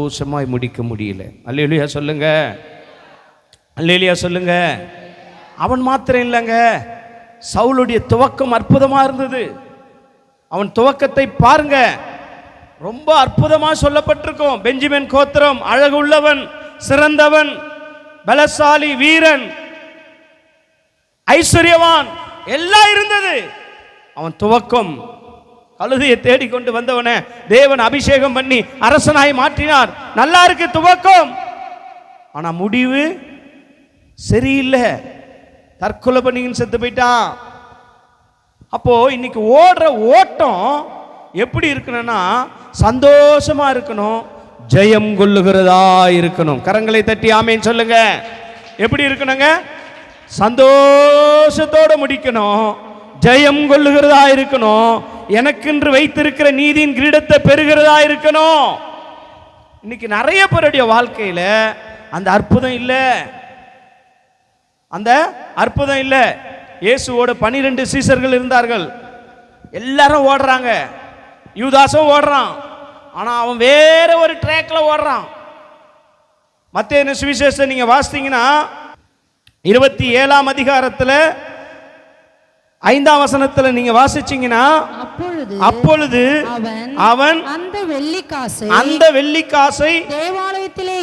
சந்தோஷமாய் முடிக்க முடியல. அல்லேலூயா சொல்லுங்க, அல்லேலூயா சொல்லுங்க. அவன் மாத்திரம் இல்லைங்க, சவுலுடைய துவக்கம் அற்புதமா இருந்தது. அவன் துவக்கத்தை பாருங்க, ரொம்ப அற்புதமா சொல்லப்பட்டிருக்கும். பெஞ்சமின் கோத்திரம், அழகுள்ளவன், சிறந்தவன், பலசாலி, வீரன், ஐஸ்வர்யவான் எல்லாம் இருந்தது. அவன் துவக்கம், கழுதையை தேடிக்கொண்டு வந்தவன தேவன் அபிஷேகம் பண்ணி அரசனாய் மாற்றினார். நல்லா இருக்கு துவக்கம், ஆனா முடிவு சரியில்லை. தற்கொலை பண்ணின்னு செத்து போயிட்டான். அப்போ இன்னைக்கு ஓடுற ஓட்டம் எப்படி இருக்கணும்னா சந்தோஷமா இருக்கணும், ஜெயம் கொள்ளுகிறதா இருக்கணும். கரங்களை தட்டி ஆமேன் சொல்லுங்க. எப்படி இருக்கணுங்க? சந்தோஷத்தோட முடிக்கணும், ஜெயம் கொள்ளுகிறதா இருக்கணும், எனக்கென்று வைத்திருக்கிற நீதியின் கிரீடத்தை பெறுகிறதா இருக்கணும். இன்னைக்கு நிறைய பேருடைய வாழ்க்கையில அந்த அற்புதம் இல்லை, அந்த அற்புதம் இல்லை. இயேசுவோட 12 சீசர்கள் இருந்தார்கள். எல்லாரும் ஓடுறாங்க, யூதாசும் ஓடுறான், ஆனா அவன் வேற ஒரு ட்ராக்ல ஓடுறான். மத்தேயு சுவிசேஷத்தை நீங்க வாசித்தீங்கன்னா 27ஆம் அதிகாரத்துல 5ஆம் வசனத்துல நீங்க வாசிச்சீங்கன்னா, அப்பொழுது அவன் அந்த வெள்ளிக்காசை தேவாலயத்திலே